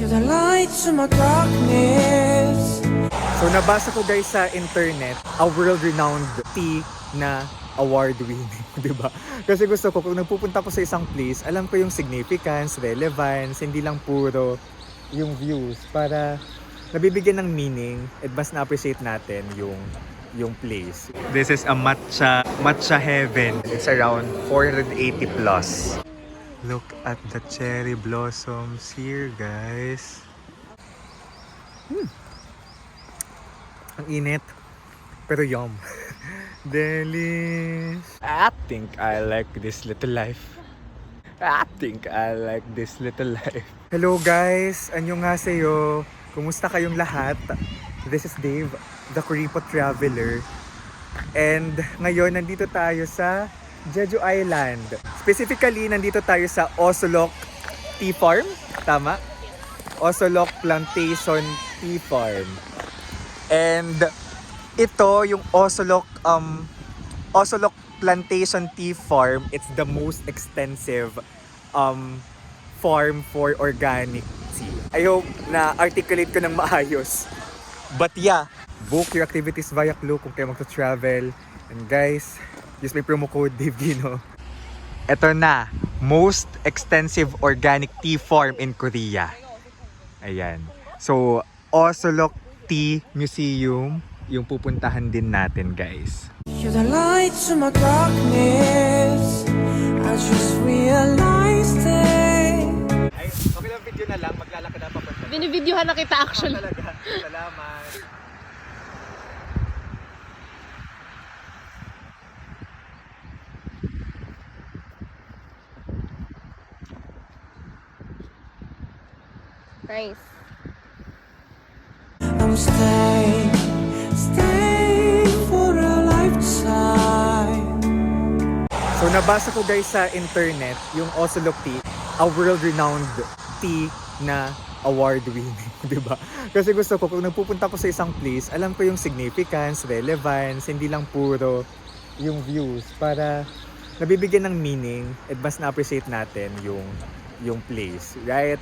You're the light to my darkness. So nabasa ko guys sa internet, a world-renowned tea na award-winning, di ba? Kasi gusto ko, kung nagpupunta ko sa isang place, alam ko yung significance, relevance, hindi lang puro yung views, para nabibigyan ng meaning at mas na-appreciate natin yung place. This is a matcha heaven. It's around 480 plus. Look at the cherry blossoms here, guys. Ang init, pero yum. Delish. I think I like this little life. I think I like this little life. Hello guys, annyeonghaseyo. Kumusta kayong lahat? This is Dave, the Kuripot Traveler. And ngayon nandito tayo sa Jeju Island. Specifically, nandito tayo sa Osolok Tea Farm. Tama? Osolok Plantation Tea Farm. And ito yung Osolok Plantation Tea Farm. It's the most extensive farm for organic tea. I hope na articulate ko ng maayos. But yeah, book your activities via Klook kung kayo magta-travel. And guys, use my promo code DaveDino. Ito na, most extensive organic tea farm in Korea. Ayan. So, Osolok Tea Museum yung pupuntahan din natin, guys. You're the light to my darkness. I just realized it. Ay, okay lang video na lang. Maglalakad na papunta. Binibidyohan na kita actually. Talaga. Salamat. Nice. I'm staying for a lifetime. So nabasa ko guys sa internet yung Osolok Tea, a world-renowned tea na award-winning, di ba? Kasi gusto ko, kung nagpupunta ko sa isang place, alam ko yung significance, relevance, hindi lang puro yung views, para nabibigyan ng meaning at mas na-appreciate natin yung place, right?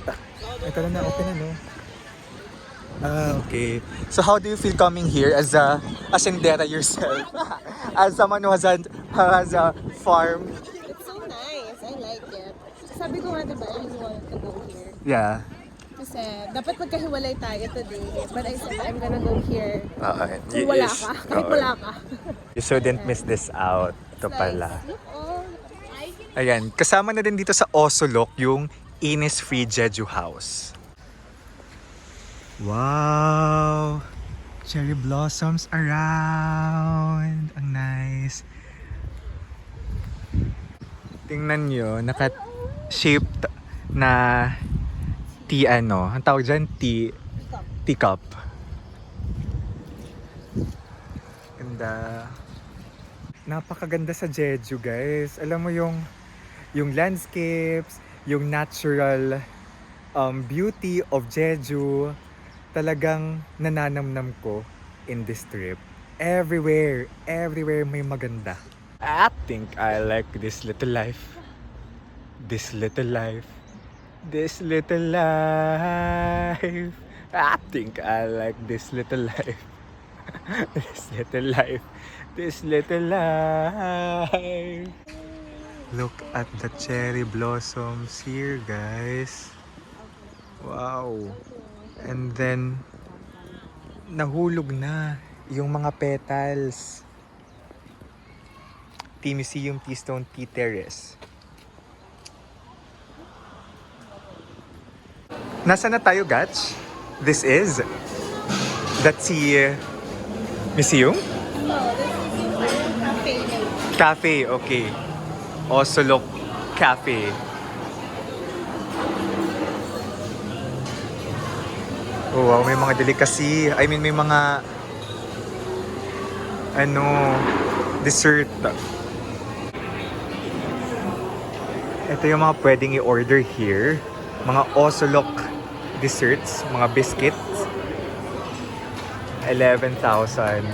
Ito na, open na, no? Okay. So how do you feel coming here as a sendera yourself? As someone who has a farm? It's so nice. I like it. Sabi ko nga diba, I really wanted to go here. Yeah. Kasi dapat magkahiwalay tayo today. But I said, I'm gonna go here. You Kung wala ka. Kahit wala ka. You shouldn't miss this out. Ito pala. Look, oh. Ayan, kasama na din dito sa Osolok yung Innisfree Jeju House. Wow! Cherry blossoms around. Ang nice. Tingnan nyo, naka-shaped na tea ano. Ang tawag dyan, teacup. Ganda. Napakaganda sa Jeju, guys. Alam mo yung landscapes, yung natural beauty of Jeju, talagang nananamnam ko in this trip. Everywhere may maganda. I think I like this little life. This little life. This little life. I think I like this little life. This little life. This little life. Look at the cherry blossoms here, guys. Wow. And then, nahulog na yung mga petals. Tea Museum, Teastone, Tea Terrace. Nasaan na tayo, Gats? This is the Tea Museum? No, this is yung cafe. Cafe, okay. Osolok Cafe. Oh wow, may mga delicacy. I mean, may mga dessert. Ito yung mga pwedeng i-order here. Mga Osolok desserts, mga biscuits. 11,701.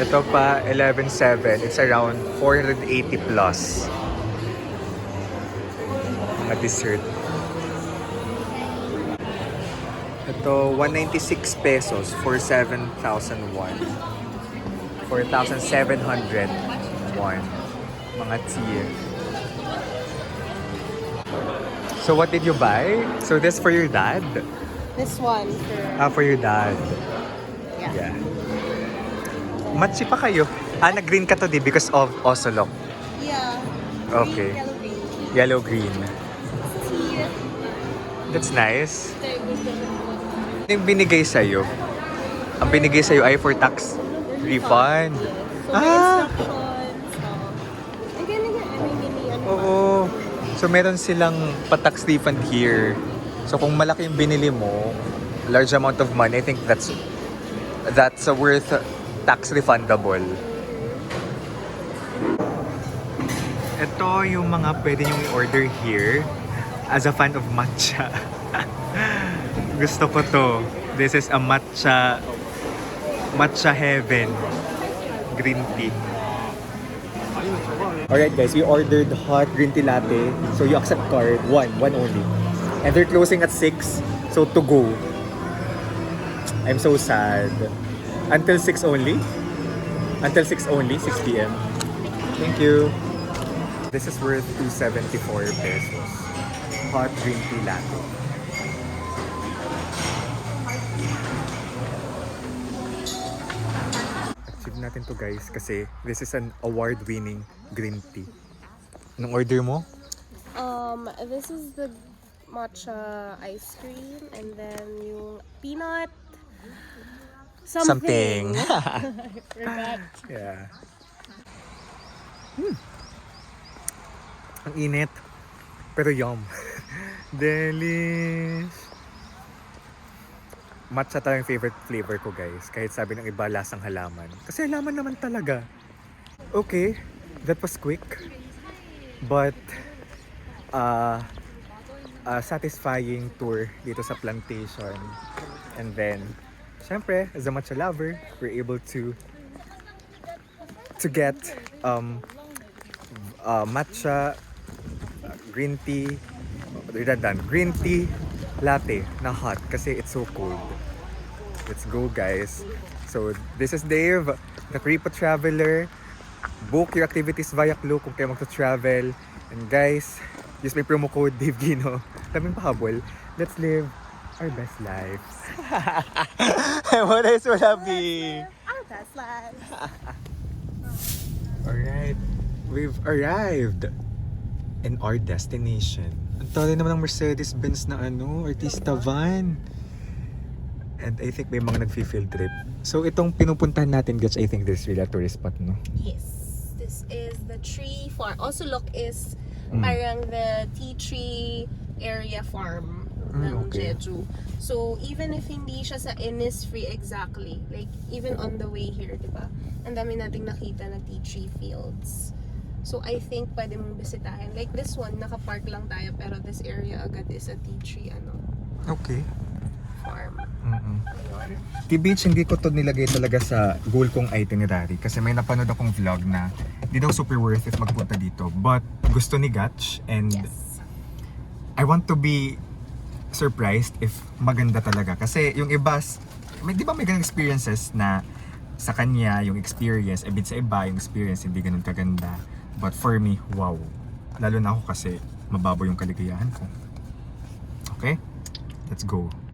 Ito pa, 11,700. It's around 480 plus. mga dessert. Ito, 196 pesos for 7,001. 4,701. Mga tea. So what did you buy? So this for your dad? This one for... For your dad. Yeah. Yeah. Matchi pa kayo. Nag-green ka to di because of Osolok. Yeah. Okay. Green, yellow, green. Yellow-green. Tea. That's nice. Very good. Yung binigay sa'yo, ang binigay sa'yo ay for tax refund. Yes. So, may Ah! instructions. Again, may mini ano pa. Oo. So meron silang pa-tax refund here. So kung malaki yung binili mo, large amount of money, I think that's worth tax refundable. Ito yung mga pwede nyong i-order here as a fan of matcha. Gusto ko to. This is a matcha heaven green tea. Alright guys, we ordered hot green tea latte. So you accept card, one only. And they're closing at 6, so to go. I'm so sad. Until 6 only? Until 6 only, 6 p.m. Thank you. This is worth 274 pesos. Hot green tea latte. Achieve natin to guys kasi this is an award-winning green tea. Anong order mo? This is the matcha ice cream and then yung peanut something. I forgot. Yeah. Ang init. Pero yum. Delish. Matcha talaga yung favorite flavor ko guys. Kahit sabi ng iba lasang halaman. Kasi halaman naman talaga. Okay. That was quick. But satisfying tour dito sa plantation. And then, syempre, as a matcha lover, we're able to get matcha, green tea, green tea latte na hot kasi it's so cold. Let's go guys. So this is Dave, the Kripo Traveler. Book your activities via Klook kung kayo magta-travel. And guys, use my promo code Dave Gino. Daming pahabol. Let's live our best lives. What is Walabi? Our best lives. Alright, we've arrived in our destination. Ang tali naman ng Mercedes-Benz na artista van. And I think may mga nag-field trip. So itong pinupuntahan natin, guys, I think this is really a tourist spot, no? Yes. This is the tree farm. Osolok is parang the tea tree area farm ng okay. Jeju. So even if hindi siya sa Innisfree exactly, like even on the way here, di ba? Ang dami nating nakita na tea tree fields. So I think pwede mong bisitahin. Like this one, nakapark lang tayo pero this area agad is a tea tree Okay. farm. T-Beach, hindi ko to nilagay talaga sa goal kong itinerary kasi may napanood akong vlog na hindi daw super worth it magpunta dito. But gusto ni Gatch and Yes. I want to be surprised if maganda talaga. Kasi yung iba, di ba may ganang experiences na sa kanya, yung experience, a bit sa iba, yung experience hindi ganun kaganda. But for me, wow. Lalo na ako kasi mababaw yung kaligayahan ko. Okay? Let's go.